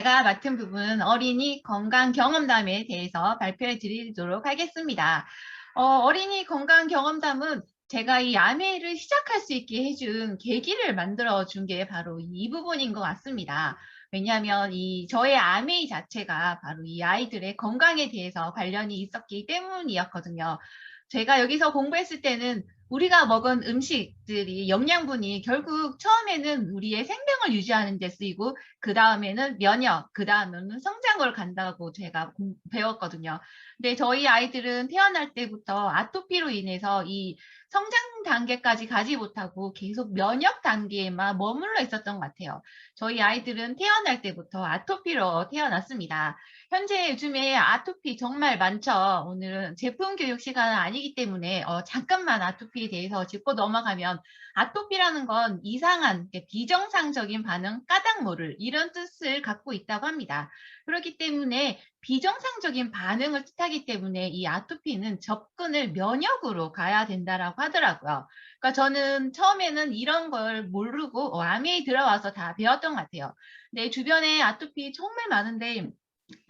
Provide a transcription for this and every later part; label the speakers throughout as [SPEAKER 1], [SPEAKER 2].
[SPEAKER 1] 제가 맡은 부분 어린이 건강 경험담에 대해서 발표해 드리도록 하겠습니다. 어린이 건강 경험담은 제가 이 야매를 시작할 수 있게 해준 계기를 만들어 준 게 바로 이 부분인 것 같습니다. 왜냐하면 이 저의 아메이 자체가 바로 이 아이들의 건강에 대해서 관련이 있었기 때문이었거든요. 제가 여기서 공부했을 때는 우리가 먹은 음식들이 영양분이 결국 처음에는 우리의 생명을 유지하는 데 쓰이고 그다음에는 면역, 그다음에는 성장을 간다고 제가 배웠거든요. 근데 저희 아이들은 태어날 때부터 아토피로 인해서 이 성장 단계까지 가지 못하고 계속 면역 단계에만 머물러 있었던 것 같아요. 저희 아이들은 태어날 때부터 아토피로 태어났습니다. 현재 요즘에 아토피 정말 많죠. 오늘은 제품 교육 시간은 아니기 때문에 잠깐만 아토피에 대해서 짚고 넘어가면 아토피라는 건 이상한 비정상적인 반응, 까닭 모를 이런 뜻을 갖고 있다고 합니다. 그렇기 때문에 비정상적인 반응을 뜻하기 때문에 이 아토피는 접근을 면역으로 가야 된다라고 하더라고요. 그러니까 저는 처음에는 이런 걸 모르고 암에 들어와서 다 배웠던 것 같아요. 내 주변에 아토피 정말 많은데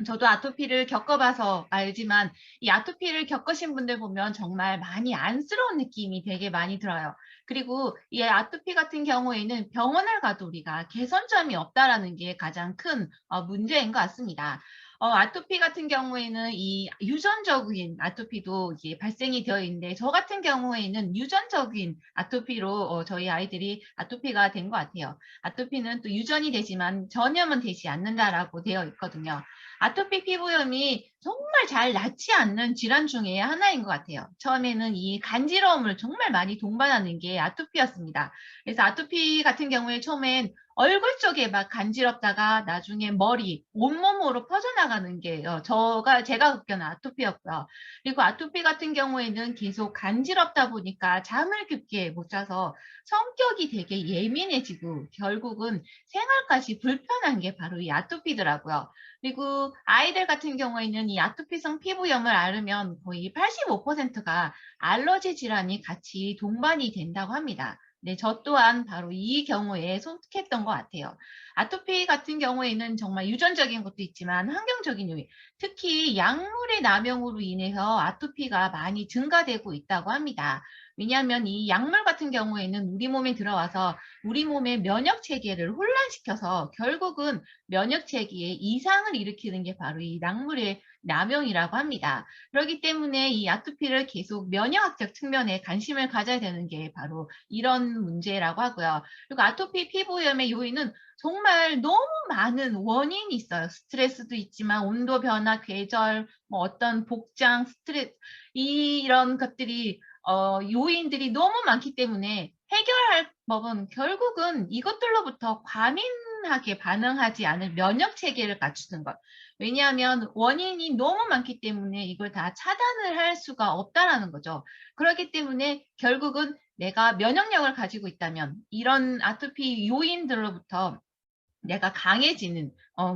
[SPEAKER 1] 저도 아토피를 겪어봐서 알지만 이 아토피를 겪으신 분들 보면 정말 많이 안쓰러운 느낌이 되게 많이 들어요. 그리고 이 아토피 같은 경우에는 병원을 가도 우리가 개선점이 없다라는 게 가장 큰 문제인 것 같습니다. 아토피 같은 경우에는 이 유전적인 아토피도 이제 발생이 되어 있는데 저 같은 경우에는 유전적인 아토피로 저희 아이들이 아토피가 된 것 같아요. 아토피는 또 유전이 되지만 전염은 되지 않는다라고 되어 있거든요. 아토피 피부염이 정말 잘 낫지 않는 질환 중에 하나인 것 같아요. 처음에는 이 간지러움을 정말 많이 동반하는 게 아토피였습니다. 그래서 아토피 같은 경우에 처음엔 얼굴 쪽에 막 간지럽다가 나중에 머리, 온몸으로 퍼져나가는 게 제가 겪은 아토피였고요. 그리고 아토피 같은 경우에는 계속 간지럽다 보니까 잠을 깊게 못 자서 성격이 되게 예민해지고 결국은 생활까지 불편한 게 바로 이 아토피더라고요. 그리고 아이들 같은 경우에는 이 아토피성 피부염을 앓으면 거의 85%가 알러지 질환이 같이 동반이 된다고 합니다. 네, 저 또한 바로 이 경우에 속했던 것 같아요. 아토피 같은 경우에는 정말 유전적인 것도 있지만 환경적인 요인, 특히 약물의 남용으로 인해서 아토피가 많이 증가되고 있다고 합니다. 왜냐하면 이 약물 같은 경우에는 우리 몸에 들어와서 우리 몸의 면역 체계를 혼란시켜서 결국은 면역 체계에 이상을 일으키는 게 바로 이 약물의 남용이라고 합니다. 그렇기 때문에 이 아토피를 계속 면역학적 측면에 관심을 가져야 되는 게 바로 이런 문제라고 하고요. 그리고 아토피 피부염의 요인은 정말 너무 많은 원인이 있어요. 스트레스도 있지만 온도 변화, 계절, 뭐 어떤 복장, 스트레스 이런 것들이 요인들이 너무 많기 때문에 해결할 법은 결국은 이것들로부터 과민하게 반응하지 않을 면역 체계를 갖추는 것. 왜냐하면 원인이 너무 많기 때문에 이걸 다 차단을 할 수가 없다라는 거죠. 그렇기 때문에 결국은 내가 면역력을 가지고 있다면 이런 아토피 요인들로부터 내가 강해지는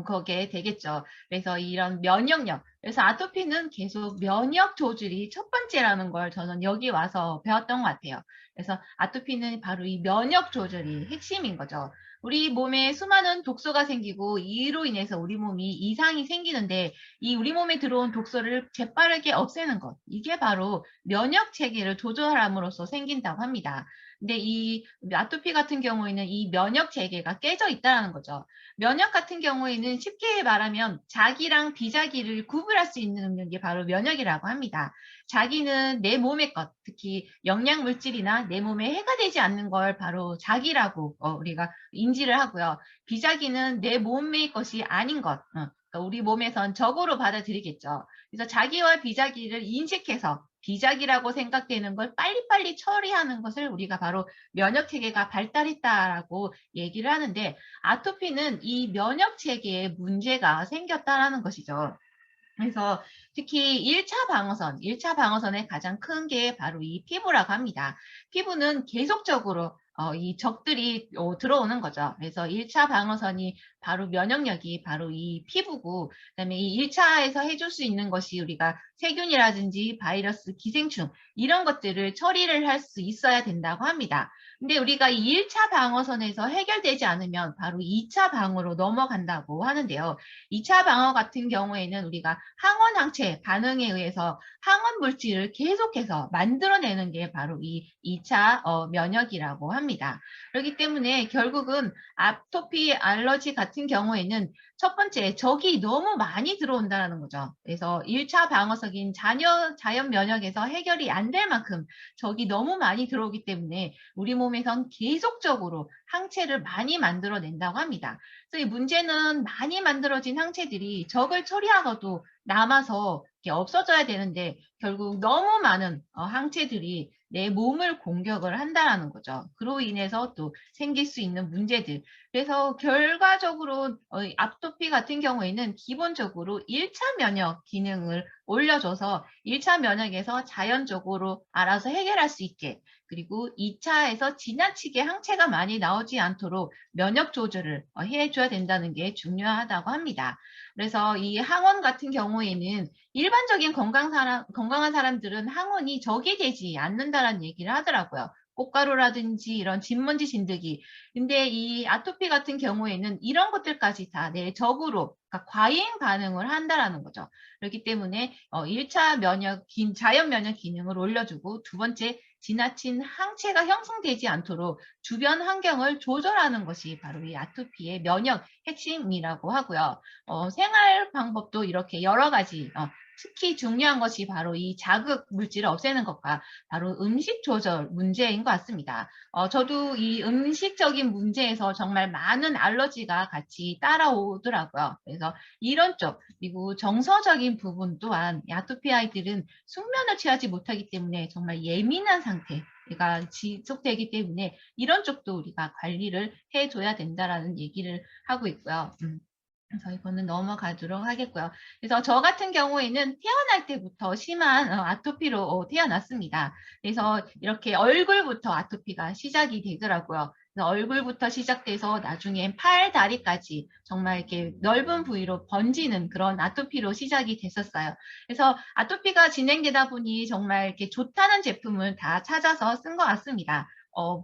[SPEAKER 1] 거게 되겠죠. 그래서 이런 면역력. 그래서 아토피는 계속 면역 조절이 첫 번째라는 걸 저는 여기 와서 배웠던 것 같아요. 그래서 아토피는 바로 이 면역 조절이 핵심인 거죠. 우리 몸에 수많은 독소가 생기고 이로 인해서 우리 몸이 이상이 생기는데 이 우리 몸에 들어온 독소를 재빠르게 없애는 것. 이게 바로 면역 체계를 조절함으로써 생긴다고 합니다. 근데 이 아토피 같은 경우에는 이 면역 체계가 깨져 있다는 거죠. 면역 같은 경우에는 쉽게 말하면 자기랑 비자기를 구분할 수 있는 게 바로 면역이라고 합니다. 자기는 내 몸의 것, 특히 영양 물질이나 내 몸에 해가 되지 않는 걸 바로 자기라고 우리가 인지를 하고요. 비자기는 내 몸의 것이 아닌 것, 그러니까 우리 몸에선 적으로 받아들이겠죠. 그래서 자기와 비자기를 인식해서 비자기라고 생각되는 걸 빨리빨리 처리하는 것을 우리가 바로 면역 체계가 발달했다라고 얘기를 하는데 아토피는 이 면역 체계에 문제가 생겼다라는 것이죠. 그래서 특히 1차 방어선의 가장 큰 게 바로 이 피부라고 합니다. 피부는 계속적으로 이 적들이 들어오는 거죠. 그래서 1차 방어선이 바로 면역력이 바로 이 피부고, 그다음에 이 1차에서 해줄 수 있는 것이 우리가 세균이라든지 바이러스, 기생충 이런 것들을 처리를 할 수 있어야 된다고 합니다. 근데 우리가 이 1차 방어선에서 해결되지 않으면 바로 2차 방어로 넘어간다고 하는데요. 2차 방어 같은 경우에는 우리가 항원 항체 반응에 의해서 항원 물질을 계속해서 만들어내는 게 바로 이 2차 면역이라고 합니다. 그렇기 때문에 결국은 아토피 알러지 같은 경우에는 첫 번째 적이 너무 많이 들어온다는 거죠. 그래서 1차 방어석인 자연 면역에서 해결이 안 될 만큼 적이 너무 많이 들어오기 때문에 우리 몸에선 계속적으로 항체를 많이 만들어낸다고 합니다. 그래서 이 문제는 많이 만들어진 항체들이 적을 처리하고도 남아서 이렇게 없어져야 되는데 결국 너무 많은 항체들이 내 몸을 공격을 한다라는 거죠. 그로 인해서 또 생길 수 있는 문제들. 그래서 결과적으로 아토피 같은 경우에는 기본적으로 1차 면역 기능을 올려줘서 1차 면역에서 자연적으로 알아서 해결할 수 있게, 그리고 2차에서 지나치게 항체가 많이 나오지 않도록 면역 조절을 해줘야 된다는 게 중요하다고 합니다. 그래서 이 항원 같은 경우에는 일반적인 건강한 사람들은 항원이 적이 되지 않는다라는 얘기를 하더라고요. 꽃가루라든지 이런 진먼지 진드기. 근데 이 아토피 같은 경우에는 이런 것들까지 다 내 적으로, 그러니까 과잉 반응을 한다라는 거죠. 그렇기 때문에 1차 자연 면역 기능을 올려주고, 두 번째 지나친 항체가 형성되지 않도록 주변 환경을 조절하는 것이 바로 이 아토피의 면역 핵심이라고 하고요. 생활 방법도 이렇게 여러 가지, 특히 중요한 것이 바로 이 자극 물질을 없애는 것과 바로 음식 조절 문제인 것 같습니다. 저도 이 음식적인 문제에서 정말 많은 알러지가 같이 따라오더라고요. 그래서 이런 쪽, 그리고 정서적인 부분 또한 이 아토피 아이들은 숙면을 취하지 못하기 때문에 정말 예민한 상태가 지속되기 때문에 이런 쪽도 우리가 관리를 해줘야 된다라는 얘기를 하고 있고요. 그래서 이거는 넘어가도록 하겠고요. 그래서 저 같은 경우에는 태어날 때부터 심한 아토피로 태어났습니다. 그래서 이렇게 얼굴부터 아토피가 시작이 되더라고요. 그래서 얼굴부터 시작돼서 나중엔 팔, 다리까지 정말 이렇게 넓은 부위로 번지는 그런 아토피로 시작이 됐었어요. 그래서 아토피가 진행되다 보니 정말 이렇게 좋다는 제품을 다 찾아서 쓴 것 같습니다.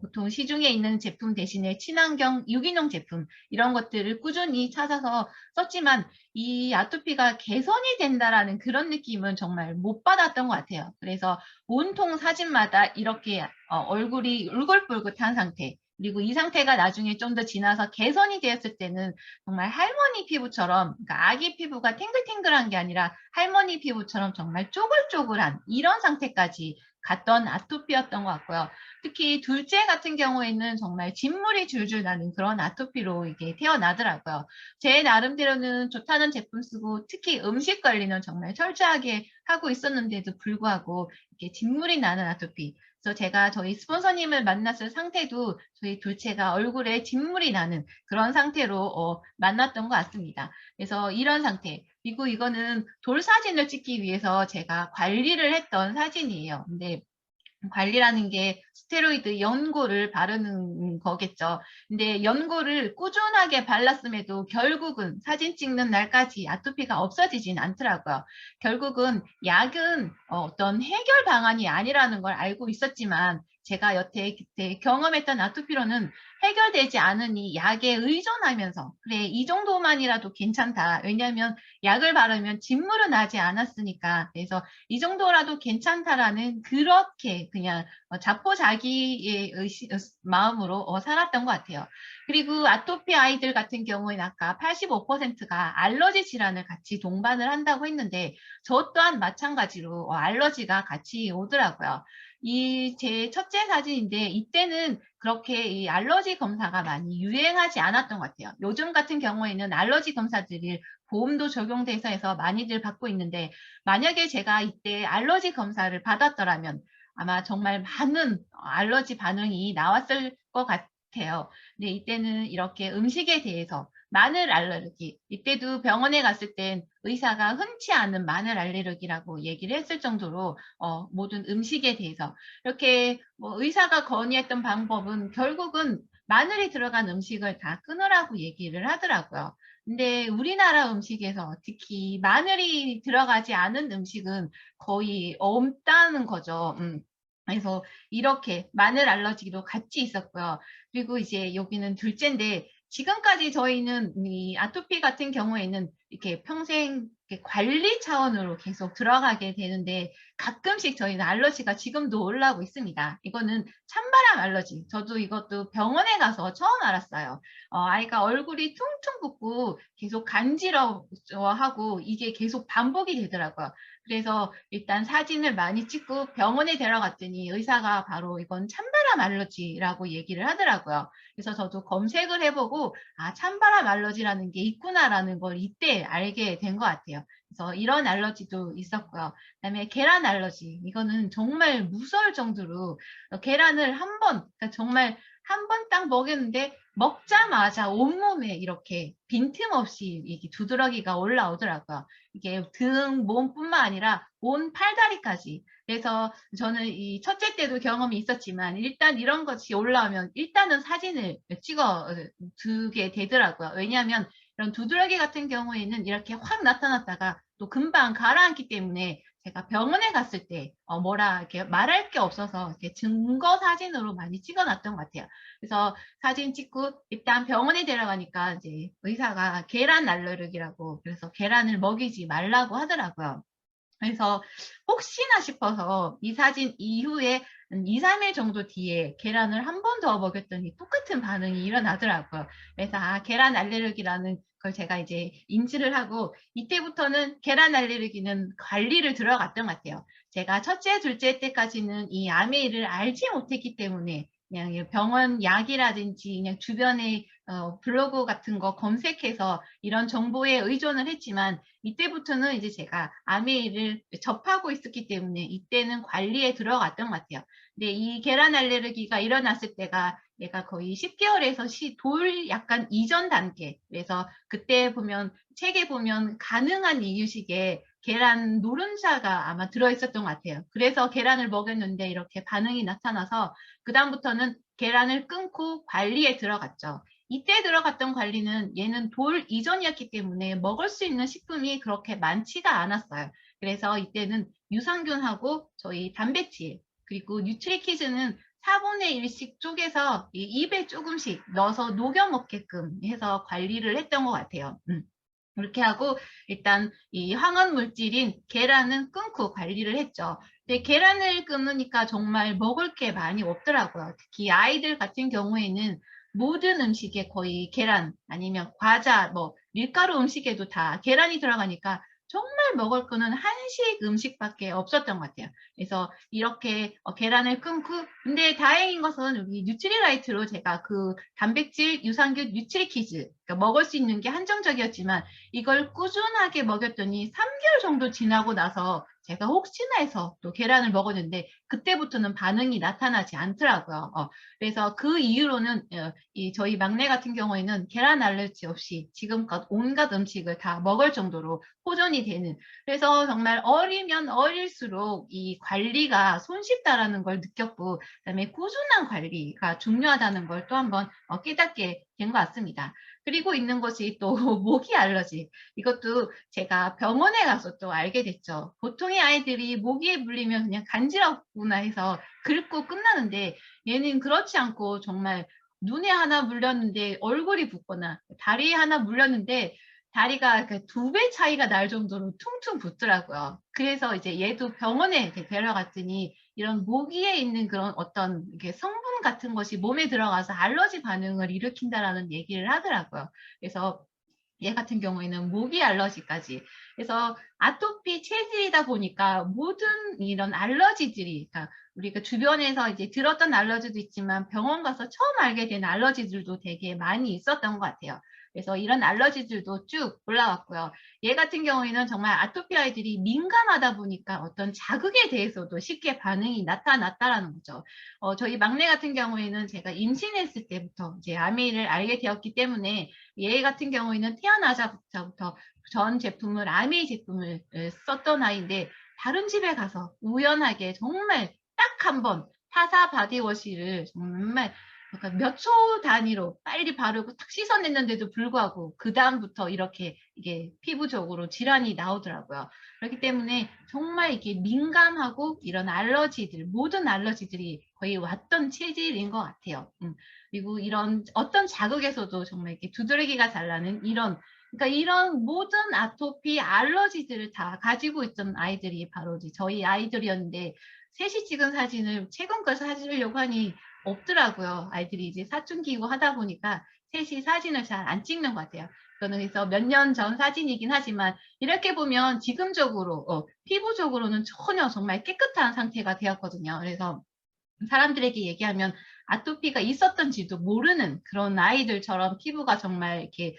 [SPEAKER 1] 보통 시중에 있는 제품 대신에 친환경 유기농 제품 이런 것들을 꾸준히 찾아서 썼지만 이 아토피가 개선이 된다라는 그런 느낌은 정말 못 받았던 것 같아요. 그래서 온통 사진마다 이렇게 얼굴이 울긋불긋한 상태, 그리고 이 상태가 나중에 좀 더 지나서 개선이 되었을 때는 정말 할머니 피부처럼, 그러니까 아기 피부가 탱글탱글한 게 아니라 할머니 피부처럼 정말 쪼글쪼글한 이런 상태까지 갔던 아토피였던 것 같고요. 특히 둘째 같은 경우에는 정말 진물이 줄줄 나는 그런 아토피로 이게 태어나더라고요. 제 나름대로는 좋다는 제품 쓰고 특히 음식 관리는 정말 철저하게 하고 있었는데도 불구하고 이렇게 진물이 나는 아토피. 그래서 제가 저희 스폰서님을 만났을 상태도 저희 둘째가 얼굴에 진물이 나는 그런 상태로 만났던 것 같습니다. 그래서 이런 상태. 그리고 이거는 돌 사진을 찍기 위해서 제가 관리를 했던 사진이에요. 근데 관리라는 게 스테로이드 연고를 바르는 거겠죠. 근데 연고를 꾸준하게 발랐음에도 결국은 사진 찍는 날까지 아토피가 없어지진 않더라고요. 결국은 약은 어떤 해결 방안이 아니라는 걸 알고 있었지만 제가 여태 그때 경험했던 아토피로는 해결되지 않으니 약에 의존하면서 그래 이 정도만이라도 괜찮다. 왜냐하면 약을 바르면 진물은 나지 않았으니까. 그래서 이 정도라도 괜찮다라는 그렇게 그냥 자포자기의 마음으로 살았던 것 같아요. 그리고 아토피 아이들 같은 경우에는 아까 85%가 알러지 질환을 같이 동반을 한다고 했는데 저 또한 마찬가지로 알러지가 같이 오더라고요. 이 제 첫째 사진인데 이때는 그렇게 이 알러지 검사가 많이 유행하지 않았던 것 같아요. 요즘 같은 경우에는 알러지 검사들이 보험도 적용돼서 해서 많이들 받고 있는데 만약에 제가 이때 알러지 검사를 받았더라면 아마 정말 많은 알러지 반응이 나왔을 것 같아요. 근데 이때는 이렇게 음식에 대해서 마늘 알레르기, 이때도 병원에 갔을 땐 의사가 흔치 않은 마늘 알레르기라고 얘기를 했을 정도로 모든 음식에 대해서 이렇게 뭐 의사가 건의했던 방법은 결국은 마늘이 들어간 음식을 다 끊으라고 얘기를 하더라고요. 근데 우리나라 음식에서 특히 마늘이 들어가지 않은 음식은 거의 없다는 거죠. 그래서 이렇게 마늘 알러지도 같이 있었고요. 그리고 이제 여기는 둘째인데 지금까지 저희는 이 아토피 같은 경우에는 이렇게 평생 이렇게 관리 차원으로 계속 들어가게 되는데 가끔씩 저희는 알러지가 지금도 올라오고 있습니다. 이거는 찬바람 알러지. 저도 이것도 병원에 가서 처음 알았어요. 아이가 얼굴이 퉁퉁 붓고 계속 간지러워하고 이게 계속 반복이 되더라고요. 그래서 일단 사진을 많이 찍고 병원에 데려갔더니 의사가 바로 이건 찬바람 알러지라고 얘기를 하더라고요. 그래서 저도 검색을 해보고 아, 찬바람 알러지라는 게 있구나라는 걸 이때 알게 된 것 같아요. 그래서 이런 알러지도 있었고요. 그다음에 계란 알러지. 이거는 정말 무서울 정도로 계란을 한 번, 그러니까 정말 한 번 딱 먹였는데 먹자마자 온몸에 이렇게 빈틈없이 이게 두드러기가 올라오더라고요. 이게 등, 몸뿐만 아니라 온 팔다리까지. 그래서 저는 이 첫째 때도 경험이 있었지만 일단 이런 것이 올라오면 일단은 사진을 찍어 두게 되더라고요. 왜냐하면 이런 두드러기 같은 경우에는 이렇게 확 나타났다가 또 금방 가라앉기 때문에 제가 병원에 갔을 때 뭐라 이렇게 말할 게 없어서 이렇게 증거 사진으로 많이 찍어놨던 것 같아요. 그래서 사진 찍고 일단 병원에 데려가니까 이제 의사가 계란 알레르기라고 그래서 계란을 먹이지 말라고 하더라고요. 그래서 혹시나 싶어서 이 사진 이후에 한 2-3일 정도 뒤에 계란을 한 번 더 먹였더니 똑같은 반응이 일어나더라고요. 그래서 아, 계란 알레르기라는 걸 제가 이제 인지를 하고 이때부터는 계란 알레르기는 관리를 들어갔던 것 같아요. 제가 첫째, 둘째 때까지는 이 아메이를 알지 못했기 때문에 그냥 병원 약이라든지 그냥 주변에 블로그 같은 거 검색해서 이런 정보에 의존을 했지만 이때부터는 이제 제가 아메이를 접하고 있었기 때문에 이때는 관리에 들어갔던 것 같아요. 근데 이 계란 알레르기가 일어났을 때가 얘가 거의 10개월에서 돌 약간 이전 단계. 그래서 그때 보면 책에 보면 가능한 이유식에 계란 노른자가 아마 들어있었던 것 같아요. 그래서 계란을 먹였는데 이렇게 반응이 나타나서 그다음부터는 계란을 끊고 관리에 들어갔죠. 이때 들어갔던 관리는 얘는 돌 이전이었기 때문에 먹을 수 있는 식품이 그렇게 많지가 않았어요. 그래서 이때는 유산균하고 저희 단백질 그리고 뉴트리키즈는 4분의 1씩 쪼개서 입에 조금씩 넣어서 녹여 먹게끔 해서 관리를 했던 것 같아요. 그렇게 하고 일단 이 황원 물질인 계란은 끊고 관리를 했죠. 근데 계란을 끊으니까 정말 먹을 게 많이 없더라고요. 특히 아이들 같은 경우에는 모든 음식에 거의 계란 아니면 과자, 뭐 밀가루 음식에도 다 계란이 들어가니까 정말 먹을 거는 한식 음식밖에 없었던 것 같아요. 그래서 이렇게 계란을 끊고 근데 다행인 것은 여기 뉴트리라이트로 제가 그 단백질, 유산균, 뉴트리키즈 그러니까 먹을 수 있는 게 한정적이었지만 이걸 꾸준하게 먹였더니 3개월 정도 지나고 나서 제가 혹시나 해서 또 계란을 먹었는데 그때부터는 반응이 나타나지 않더라고요. 그래서 그 이후로는 이 저희 막내 같은 경우에는 계란 알레르기 없이 지금껏 온갖 음식을 다 먹을 정도로 호전이 되는 그래서 정말 어리면 어릴수록 이 관리가 손쉽다라는 걸 느꼈고 그다음에 꾸준한 관리가 중요하다는 걸 또 한번 깨닫게 된 것 같습니다. 그리고 있는 것이 또 모기 알러지. 이것도 제가 병원에 가서 또 알게 됐죠. 보통의 아이들이 모기에 물리면 그냥 간지럽구나 해서 긁고 끝나는데 얘는 그렇지 않고 정말 눈에 하나 물렸는데 얼굴이 붓거나 다리에 하나 물렸는데 다리가 2배 차이가 날 정도로 퉁퉁 붓더라고요. 그래서 이제 얘도 병원에 이렇게 데려갔더니 이런 모기에 있는 그런 어떤 이렇게 성분 같은 것이 몸에 들어가서 알러지 반응을 일으킨다라는 얘기를 하더라고요. 그래서 얘 같은 경우에는 모기 알러지까지. 그래서 아토피 체질이다 보니까 모든 이런 알러지들이, 그러니까 우리가 주변에서 이제 들었던 알러지도 있지만 병원 가서 처음 알게 된 알러지들도 되게 많이 있었던 것 같아요. 그래서 이런 알러지들도 쭉 올라왔고요. 얘 같은 경우에는 정말 아토피 아이들이 민감하다 보니까 어떤 자극에 대해서도 쉽게 반응이 나타났다라는 거죠. 저희 막내 같은 경우에는 제가 임신했을 때부터 이제 아미를 알게 되었기 때문에 얘 같은 경우에는 태어나자부터 전 제품을 아메이 제품을 썼던 아이인데 다른 집에 가서 우연하게 정말 딱 한 번 타사 바디워시를 정말 그러니까 몇 초 단위로 빨리 바르고 탁 씻어냈는데도 불구하고 그다음부터 이렇게 이게 피부적으로 질환이 나오더라고요. 그렇기 때문에 정말 이게 민감하고 이런 알러지들, 모든 알러지들이 거의 왔던 체질인 것 같아요. 그리고 이런 어떤 자극에서도 정말 이렇게 두드러기가 잘 나는 그러니까 이런 모든 아토피 알러지들을 다 가지고 있던 아이들이 바로 이제 저희 아이들이었는데, 셋이 찍은 사진을 최근 걸 사주려고 하니 없더라고요. 아이들이 이제 사춘기고 하다 보니까 셋이 사진을 잘 안 찍는 것 같아요. 저는 그래서 몇 년 전 사진이긴 하지만 이렇게 보면 지금적으로 피부적으로는 전혀 정말 깨끗한 상태가 되었거든요. 그래서 사람들에게 얘기하면 아토피가 있었던지도 모르는 그런 아이들처럼 피부가 정말 이렇게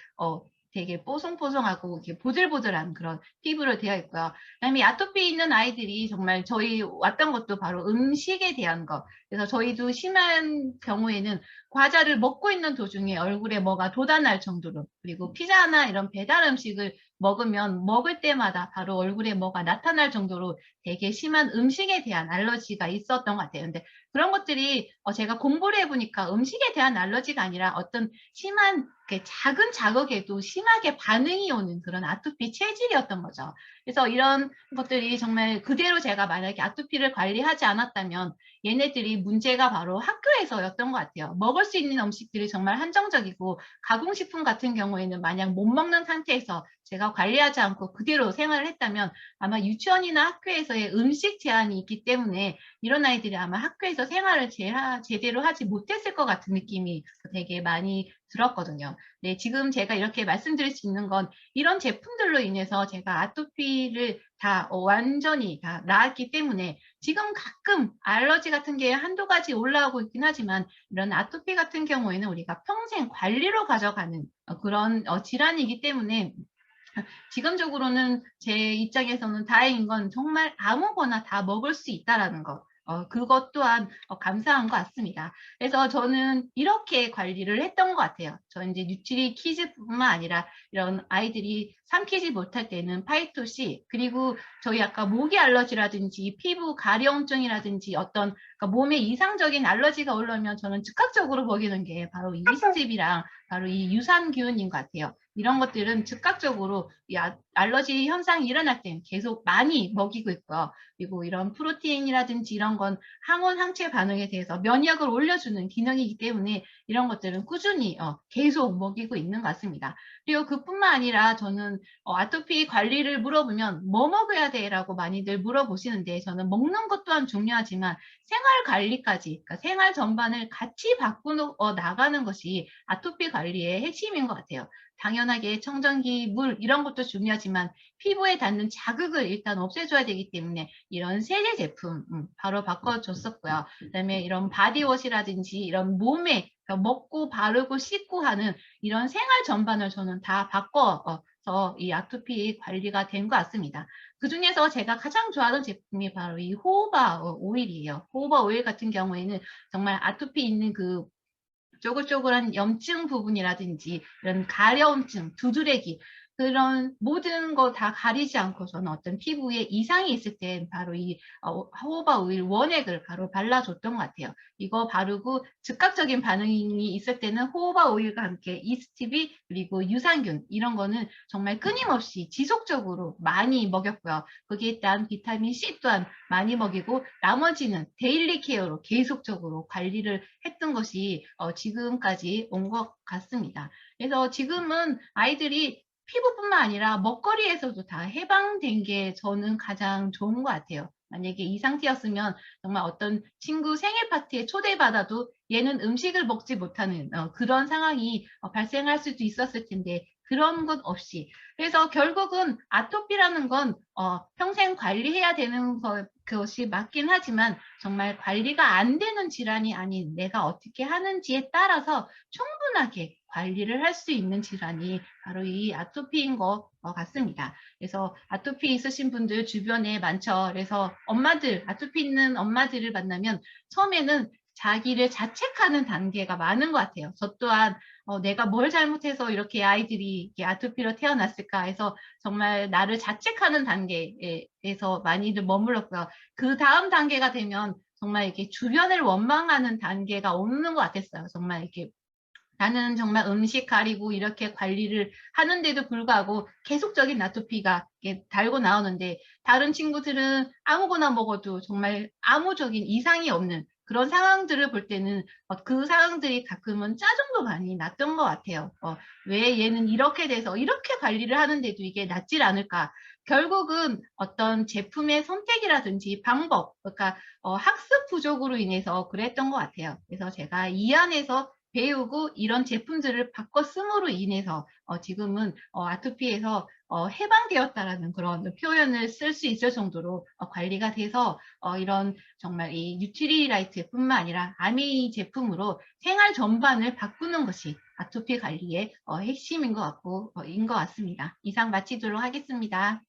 [SPEAKER 1] 되게 뽀송뽀송하고 이렇게 보들보들한 그런 피부로 되어 있고요. 그다음에 아토피 있는 아이들이 정말 저희 왔던 것도 바로 음식에 대한 거. 그래서 저희도 심한 경우에는 과자를 먹고 있는 도중에 얼굴에 뭐가 돋아날 정도로, 그리고 피자나 이런 배달 음식을 먹으면 먹을 때마다 바로 얼굴에 뭐가 나타날 정도로 되게 심한 음식에 대한 알러지가 있었던 것 같아요. 근데 그런 것들이 제가 공부를 해보니까 음식에 대한 알러지가 아니라 어떤 심한 작은 자극에도 심하게 반응이 오는 그런 아토피 체질이었던 거죠. 그래서 이런 것들이 정말 그대로 제가 만약에 아토피를 관리하지 않았다면 얘네들이 문제가 바로 학교에서였던 것 같아요. 먹을 수 있는 음식들이 정말 한정적이고, 가공식품 같은 경우에는 만약 못 먹는 상태에서 제가 관리하지 않고 그대로 생활을 했다면 아마 유치원이나 학교에서의 음식 제한이 있기 때문에 이런 아이들이 아마 학교에서 생활을 제대로 하지 못했을 것 같은 느낌이 되게 많이 들었거든요. 네, 지금 제가 이렇게 말씀드릴 수 있는 건 이런 제품들로 인해서 제가 아토피를 다 완전히 다 나았기 때문에 지금 가끔 알러지 같은 게 한두 가지 올라오고 있긴 하지만, 이런 아토피 같은 경우에는 우리가 평생 관리로 가져가는 그런 질환이기 때문에 지금적으로는 제 입장에서는 다행인 건 정말 아무거나 다 먹을 수 있다라는 것. 그것 또한 감사한 것 같습니다. 그래서 저는 이렇게 관리를 했던 것 같아요. 저 이제 뉴트리 키즈뿐만 아니라 이런 아이들이 삼키지 못할 때는 파이토시, 그리고 저희 아까 모기 알러지라든지 피부 가려움증이라든지 어떤, 그러니까 몸에 이상적인 알러지가 올라오면 저는 즉각적으로 먹이는 게 바로 이 이스트립이랑 바로 이 유산균인 것 같아요. 이런 것들은 즉각적으로 이 알러지 현상이 일어날 땐 계속 많이 먹이고 있고요. 그리고 이런 프로테인이라든지 이런 건 항원 항체 반응에 대해서 면역을 올려주는 기능이기 때문에 이런 것들은 꾸준히 계속 먹이고 있는 것 같습니다. 그리고 그뿐만 아니라 저는 아토피 관리를 물어보면 뭐 먹어야 돼라고 많이들 물어보시는데, 저는 먹는 것 또한 중요하지만 생활 관리까지, 그러니까 생활 전반을 같이 바꾸어 나가는 것이 아토피 관리의 핵심인 것 같아요. 당연하게 청정기, 물 이런 것도 중요하지만 피부에 닿는 자극을 일단 없애줘야 되기 때문에 이런 세제 제품 바로 바꿔줬었고요. 그다음에 이런 바디워시라든지 이런 몸에, 그러니까 먹고 바르고 씻고 하는 이런 생활 전반을 저는 다 바꿔서 이 아토피 관리가 된 것 같습니다. 그중에서 제가 가장 좋아하는 제품이 바로 이 호호바 오일이에요. 호호바 오일 같은 경우에는 정말 아토피 있는 그 쪼글쪼글한 염증 부분이라든지 이런 가려움증, 두드레기, 그런 모든 거 다 가리지 않고서는 어떤 피부에 이상이 있을 땐 바로 이 호호바 오일 원액을 바로 발라줬던 것 같아요. 이거 바르고 즉각적인 반응이 있을 때는 호호바 오일과 함께 이스티비 그리고 유산균 이런 거는 정말 끊임없이 지속적으로 많이 먹였고요. 거기에 일단 비타민 C 또한 많이 먹이고, 나머지는 데일리 케어로 계속적으로 관리를 했던 것이 지금까지 온 것 같습니다. 그래서 지금은 아이들이 피부뿐만 아니라 먹거리에서도 다 해방된 게 저는 가장 좋은 것 같아요. 만약에 이 상태였으면 정말 어떤 친구 생일 파티에 초대받아도 얘는 음식을 먹지 못하는 그런 상황이 발생할 수도 있었을 텐데, 그런 것 없이. 그래서 결국은 아토피라는 건 평생 관리해야 되는 것이 맞긴 하지만, 정말 관리가 안 되는 질환이 아닌 내가 어떻게 하는지에 따라서 충분하게 관리를 할 수 있는 질환이 바로 이 아토피인 것 같습니다. 그래서 아토피 있으신 분들 주변에 많죠. 그래서 엄마들, 아토피 있는 엄마들을 만나면 처음에는 자기를 자책하는 단계가 많은 것 같아요. 저 또한 내가 뭘 잘못해서 이렇게 아이들이 이렇게 아토피로 태어났을까 해서 정말 나를 자책하는 단계에서 많이들 머물렀고요. 그 다음 단계가 되면 정말 이렇게 주변을 원망하는 단계가 없는 것 같았어요. 정말 이렇게 나는 정말 음식 가리고 이렇게 관리를 하는데도 불구하고 계속적인 아토피가 이렇게 달고 나오는데, 다른 친구들은 아무거나 먹어도 정말 아무적인 이상이 없는 그런 상황들을 볼 때는 그 상황들이 가끔은 짜증도 많이 났던 것 같아요. '왜 얘는 이렇게 돼서 이렇게 관리를 하는데도 이게 낫질 않을까?' 결국은 어떤 제품의 선택이라든지 방법, 그러니까 학습 부족으로 인해서 그랬던 것 같아요. 그래서 제가 이 안에서 배우고 이런 제품들을 바꿔 씀으로 인해서 지금은 아토피에서 해방되었다라는 그런 표현을 쓸 수 있을 정도로 관리가 돼서 이런 정말 이 뉴트리라이트뿐만 아니라 아미 제품으로 생활 전반을 바꾸는 것이 아토피 관리의 핵심인 것 같습니다. 이상 마치도록 하겠습니다.